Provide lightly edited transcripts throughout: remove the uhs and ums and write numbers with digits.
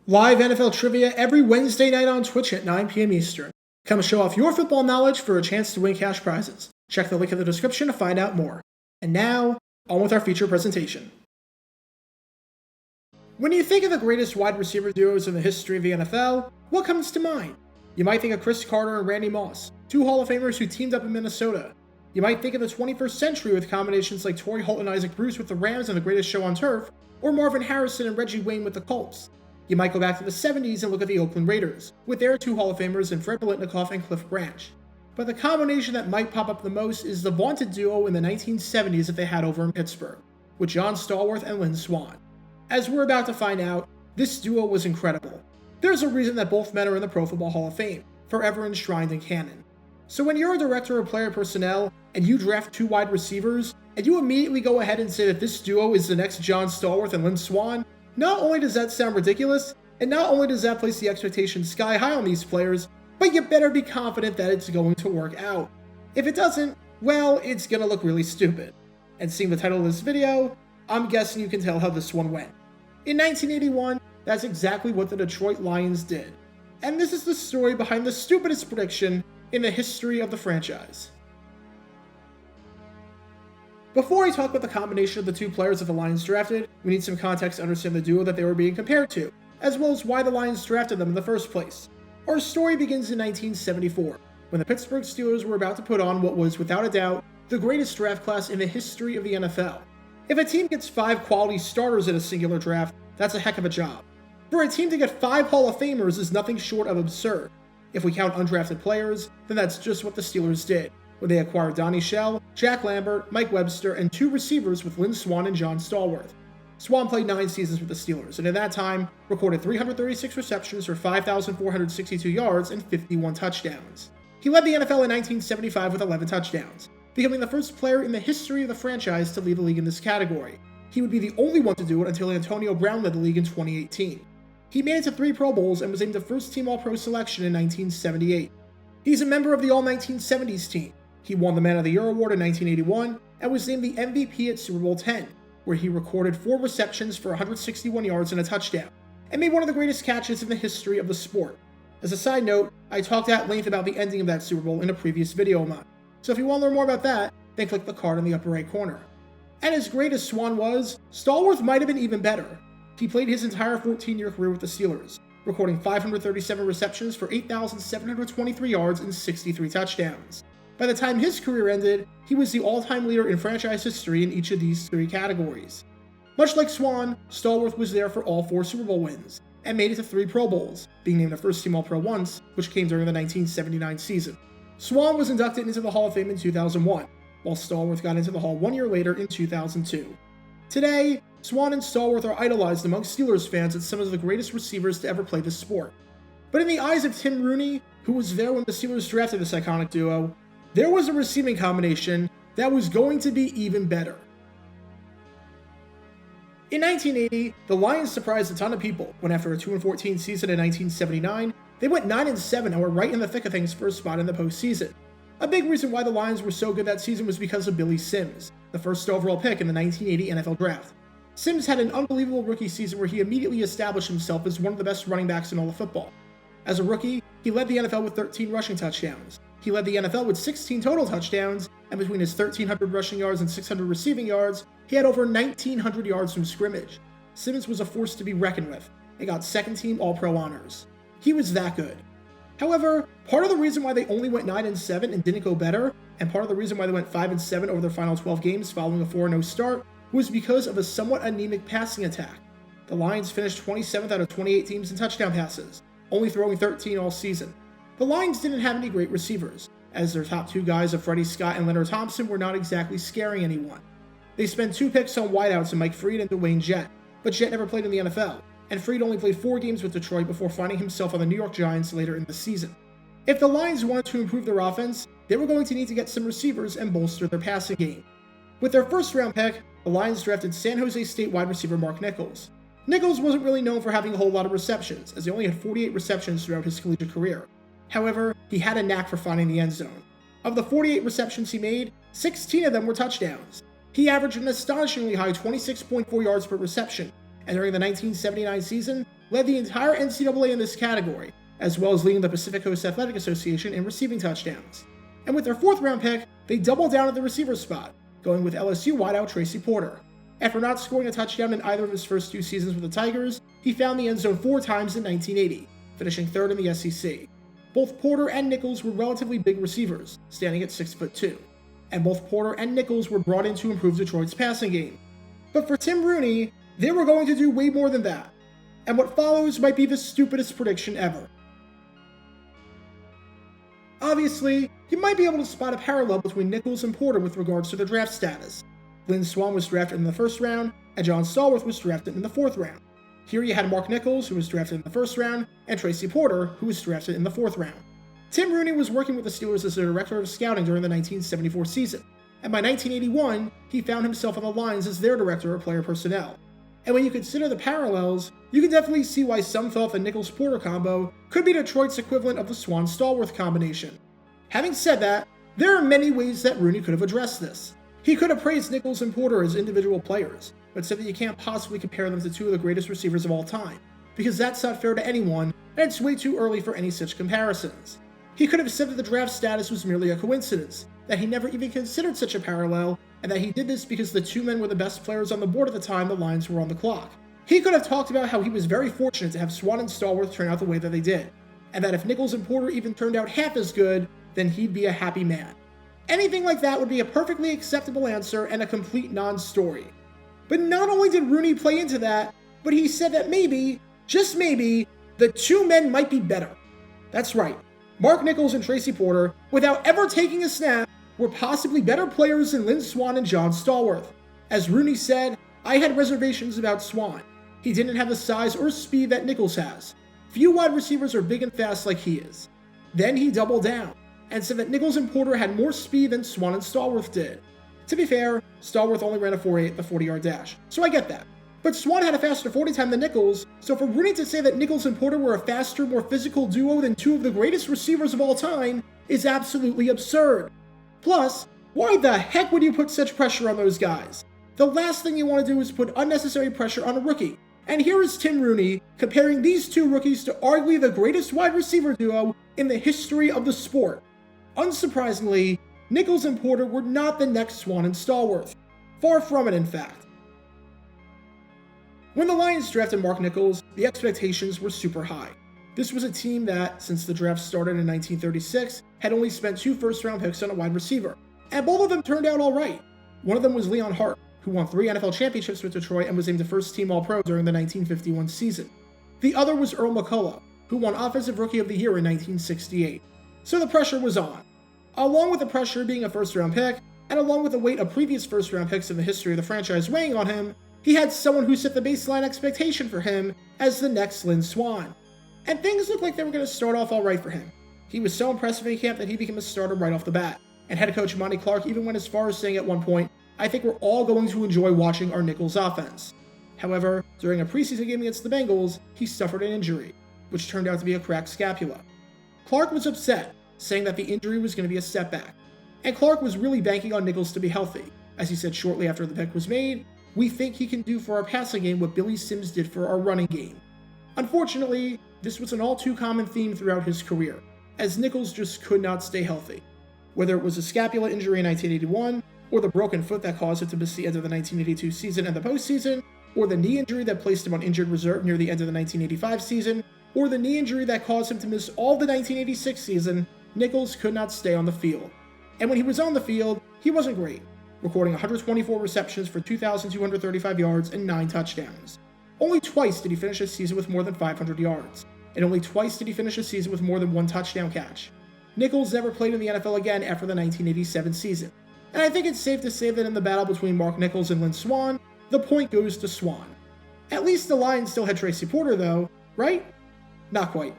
Live NFL trivia every Wednesday night on Twitch at 9 p.m. Eastern. Come show off your football knowledge for a chance to win cash prizes. Check the link in the description to find out more. And now, on with our feature presentation. When you think of the greatest wide receiver duos in the history of the NFL, what comes to mind? You might think of Cris Carter and Randy Moss, two Hall of Famers who teamed up in Minnesota. You might think of the 21st century with combinations like Torrey Holt and Isaac Bruce with the Rams and The Greatest Show on Turf, or Marvin Harrison and Reggie Wayne with the Colts. You might go back to the 70s and look at the Oakland Raiders, with their two Hall of Famers in Fred Biletnikoff and Cliff Branch. But the combination that might pop up the most is the vaunted duo in the 1970s that they had over in Pittsburgh, with John Stallworth and Lynn Swann. As we're about to find out, this duo was incredible. There's a reason that both men are in the Pro Football Hall of Fame, forever enshrined in canon. So when you're a director of player personnel, and you draft two wide receivers, and you immediately go ahead and say that this duo is the next John Stallworth and Lynn Swann, not only does that sound ridiculous, and not only does that place the expectations sky high on these players, but you better be confident that it's going to work out. If it doesn't, well, it's gonna look really stupid. And seeing the title of this video, I'm guessing you can tell how this one went. In 1981, that's exactly what the Detroit Lions did. And this is the story behind the stupidest prediction in the history of the franchise. Before I talk about the combination of the two players that the Lions drafted, we need some context to understand the duo that they were being compared to, as well as why the Lions drafted them in the first place. Our story begins in 1974, when the Pittsburgh Steelers were about to put on what was, without a doubt, the greatest draft class in the history of the NFL. If a team gets 5 quality starters in a singular draft, that's a heck of a job. For a team to get 5 Hall of Famers is nothing short of absurd. If we count undrafted players, then that's just what the Steelers did, when they acquired Donnie Shell, Jack Lambert, Mike Webster, and 2 receivers with Lynn Swann and John Stallworth. Swann played 9 seasons with the Steelers, and at that time, recorded 336 receptions for 5,462 yards and 51 touchdowns. He led the NFL in 1975 with 11 touchdowns, becoming the first player in the history of the franchise to lead the league in this category. He would be the only one to do it until Antonio Brown led the league in 2018. He made it to 3 Pro Bowls and was named the first team All-Pro selection in 1978. He's a member of the All-1970s team. He won the Man of the Year award in 1981 and was named the MVP at Super Bowl X, where he recorded 4 receptions for 161 yards and a touchdown, and made one of the greatest catches in the history of the sport. As a side note, I talked at length about the ending of that Super Bowl in a previous video of mine, so if you want to learn more about that, then click the card in the upper right corner. And as great as Swann was, Stallworth might have been even better. He played his entire 14-year career with the Steelers, recording 537 receptions for 8,723 yards and 63 touchdowns. By the time his career ended, he was the all-time leader in franchise history in each of these 3 categories. Much like Swann, Stallworth was there for all 4 Super Bowl wins, and made it to 3 Pro Bowls, being named a first-team All-Pro once, which came during the 1979 season. Swann was inducted into the Hall of Fame in 2001, while Stallworth got into the Hall 1 year later in 2002. Today, Swann and Stallworth are idolized amongst Steelers fans as some of the greatest receivers to ever play the sport. But in the eyes of Tim Rooney, who was there when the Steelers drafted this iconic duo, there was a receiving combination that was going to be even better. In 1980, the Lions surprised a ton of people when after a 2-14 season in 1979, they went 9-7 and were right in the thick of things for a spot in the postseason. A big reason why the Lions were so good that season was because of Billy Sims, the first overall pick in the 1980 NFL Draft. Sims had an unbelievable rookie season where he immediately established himself as one of the best running backs in all of football. As a rookie, he led the NFL with 13 rushing touchdowns. He led the NFL with 16 total touchdowns, and between his 1,300 rushing yards and 600 receiving yards, he had over 1,900 yards from scrimmage. Sims was a force to be reckoned with, and got second-team All-Pro honors. He was that good. However, part of the reason why they only went 9-7 and didn't go better, and part of the reason why they went 5-7 over their final 12 games following a 4-0 start, was because of a somewhat anemic passing attack. The Lions finished 27th out of 28 teams in touchdown passes, only throwing 13 all season. The Lions didn't have any great receivers, as their top 2 guys of Freddie Scott and Leonard Thompson were not exactly scaring anyone. They spent 2 picks on wideouts in Mike Freed and Dwayne Jett, but Jett never played in the NFL, and Freed only played 4 games with Detroit before finding himself on the New York Giants later in the season. If the Lions wanted to improve their offense, they were going to need to get some receivers and bolster their passing game. With their first-round pick, the Lions drafted San Jose State wide receiver Mark Nichols. Nichols wasn't really known for having a whole lot of receptions, as he only had 48 receptions throughout his collegiate career. However, he had a knack for finding the end zone. Of the 48 receptions he made, 16 of them were touchdowns. He averaged an astonishingly high 26.4 yards per reception, and during the 1979 season, led the entire NCAA in this category, as well as leading the Pacific Coast Athletic Association in receiving touchdowns. And with their 4th round pick, they doubled down at the receiver spot, going with LSU wideout Tracy Porter. After not scoring a touchdown in either of his first 2 seasons with the Tigers, he found the end zone 4 times in 1980, finishing 3rd in the SEC. Both Porter and Nichols were relatively big receivers, standing at 6'2", and both Porter and Nichols were brought in to improve Detroit's passing game. But for Tim Rooney, they were going to do way more than that, and what follows might be the stupidest prediction ever. Obviously, you might be able to spot a parallel between Nichols and Porter with regards to their draft status. Lynn Swann was drafted in the 1st round, and John Stallworth was drafted in the 4th round. Here you had Mark Nichols, who was drafted in the 1st round, and Tracy Porter, who was drafted in the 4th round. Tim Rooney was working with the Steelers as their director of scouting during the 1974 season, and by 1981, he found himself on the Lions as their director of player personnel. And when you consider the parallels, you can definitely see why some thought the Nichols-Porter combo could be Detroit's equivalent of the Swann-Stallworth combination. Having said that, there are many ways that Rooney could have addressed this. He could have praised Nichols and Porter as individual players, but said that you can't possibly compare them to 2 of the greatest receivers of all time, because that's not fair to anyone, and it's way too early for any such comparisons. He could have said that the draft status was merely a coincidence, that he never even considered such a parallel, and that he did this because the 2 men were the best players on the board at the time the Lions were on the clock. He could have talked about how he was very fortunate to have Swann and Stallworth turn out the way that they did, and that if Nichols and Porter even turned out half as good, then he'd be a happy man. Anything like that would be a perfectly acceptable answer and a complete non-story. But not only did Rooney play into that, but he said that maybe, just maybe, the 2 men might be better. That's right, Mark Nichols and Tracy Porter, without ever taking a snap, were possibly better players than Lynn Swann and John Stallworth. As Rooney said, I had reservations about Swann. He didn't have the size or speed that Nichols has. Few wide receivers are big and fast like he is. Then he doubled down, and said that Nichols and Porter had more speed than Swann and Stallworth did. To be fair, Stallworth only ran a 4.8 at the 40-yard dash, so I get that. But Swann had a faster 40 time than Nichols, so for Rooney to say that Nichols and Porter were a faster, more physical duo than 2 of the greatest receivers of all time is absolutely absurd. Plus, why the heck would you put such pressure on those guys? The last thing you want to do is put unnecessary pressure on a rookie. And here is Tim Rooney comparing these 2 rookies to arguably the greatest wide receiver duo in the history of the sport. Unsurprisingly, Nichols and Porter were not the next Swann and Stallworth. Far from it, in fact. When the Lions drafted Mark Nichols, the expectations were super high. This was a team that, since the draft started in 1936, had only spent 2 first-round picks on a wide receiver, and both of them turned out alright. One of them was Leon Hart, who won 3 NFL championships with Detroit and was named the first-team All-Pro during the 1951 season. The other was Earl McCullough, who won Offensive Rookie of the Year in 1968. So the pressure was on. Along with the pressure being a first-round pick, and along with the weight of previous first-round picks in the history of the franchise weighing on him, he had someone who set the baseline expectation for him as the next Lynn Swann. And things looked like they were going to start off alright for him. He was so impressive in camp that he became a starter right off the bat, and head coach Monty Clark even went as far as saying at one point, I think we're all going to enjoy watching our Nichols offense. However, during a preseason game against the Bengals, he suffered an injury, which turned out to be a cracked scapula. Clark was upset, saying that the injury was going to be a setback, and Clark was really banking on Nichols to be healthy. As he said shortly after the pick was made, we think he can do for our passing game what Billy Sims did for our running game. Unfortunately, this was an all too common theme throughout his career, as Nichols just could not stay healthy. Whether it was a scapula injury in 1981, or the broken foot that caused him to miss the end of the 1982 season and the postseason, or the knee injury that placed him on injured reserve near the end of the 1985 season, or the knee injury that caused him to miss all the 1986 season, Nichols could not stay on the field. And when he was on the field, he wasn't great, recording 124 receptions for 2,235 yards and 9 touchdowns. Only twice did he finish a season with more than 500 yards, and only twice did he finish a season with more than 1 touchdown catch. Nichols never played in the NFL again after the 1987 season, and I think it's safe to say that in the battle between Mark Nichols and Lynn Swann, the point goes to Swann. At least the Lions still had Tracy Porter though, right? Not quite.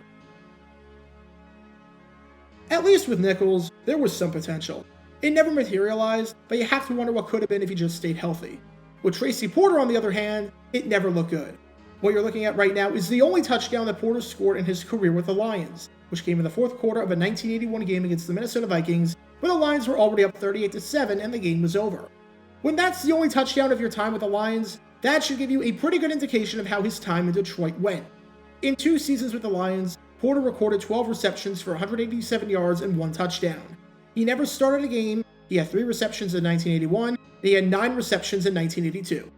At least with Nichols, there was some potential. It never materialized, but you have to wonder what could have been if he just stayed healthy. With Tracy Porter, on the other hand, it never looked good. What you're looking at right now is the only touchdown that Porter scored in his career with the Lions, which came in the 4th quarter of a 1981 game against the Minnesota Vikings, when the Lions were already up 38-7 and the game was over. When that's the only touchdown of your time with the Lions, that should give you a pretty good indication of how his time in Detroit went. In 2 seasons with the Lions, Porter recorded 12 receptions for 187 yards and 1 touchdown. He never started a game, he had 3 receptions in 1981, and he had 9 receptions in 1982.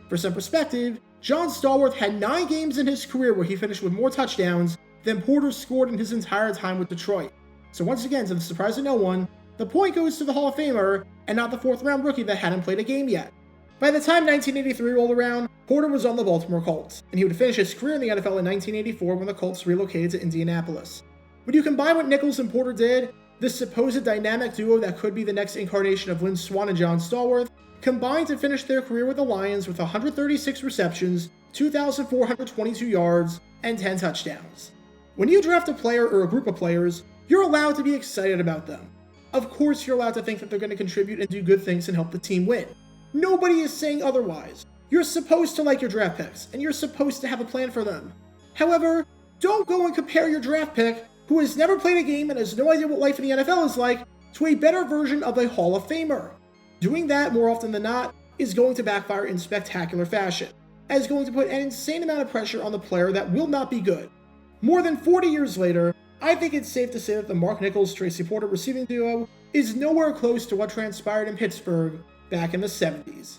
For some perspective, John Stallworth had 9 games in his career where he finished with more touchdowns than Porter scored in his entire time with Detroit. So once again, to the surprise of no one, the point goes to the Hall of Famer and not the 4th round rookie that hadn't played a game yet. By the time 1983 rolled around, Porter was on the Baltimore Colts, and he would finish his career in the NFL in 1984 when the Colts relocated to Indianapolis. When you combine what Nichols and Porter did, this supposed dynamic duo that could be the next incarnation of Lynn, Swann, and John Stallworth, combined to finish their career with the Lions with 136 receptions, 2,422 yards, and 10 touchdowns. When you draft a player or a group of players, you're allowed to be excited about them. Of course, you're allowed to think that they're going to contribute and do good things and help the team win. Nobody is saying otherwise. You're supposed to like your draft picks, and you're supposed to have a plan for them. However, don't go and compare your draft pick, who has never played a game and has no idea what life in the NFL is like, to a better version of a Hall of Famer. Doing that, more often than not, is going to backfire in spectacular fashion, as going to put an insane amount of pressure on the player that will not be good. More than 40 years later, I think it's safe to say that the Mark Nichols, Tracy Porter receiving duo is nowhere close to what transpired in Pittsburgh back in the 70s.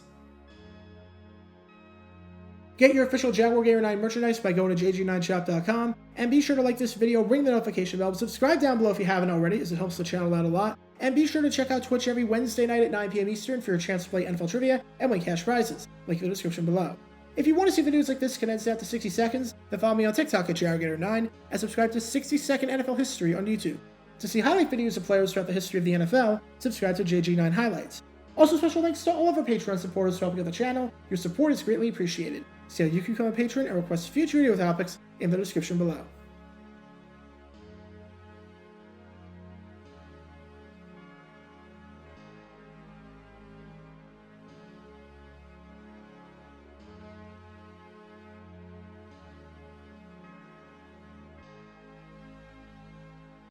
Get your official Jaguar Gator 9 merchandise by going to jg9shop.com, and be sure to like this video, ring the notification bell, subscribe down below if you haven't already, as it helps the channel out a lot, and be sure to check out Twitch every Wednesday night at 9 p.m. Eastern for your chance to play NFL Trivia and win cash prizes, link in the description below. If you want to see videos like this condensed down to 60 seconds, then follow me on TikTok at JaguarGator9, and subscribe to 60-Second NFL History on YouTube. To see highlight videos of players throughout the history of the NFL, subscribe to JG9 Highlights. Also, special thanks to all of our Patreon supporters for helping out the channel. Your support is greatly appreciated. See how you can become a patron and request future video topics in the description below.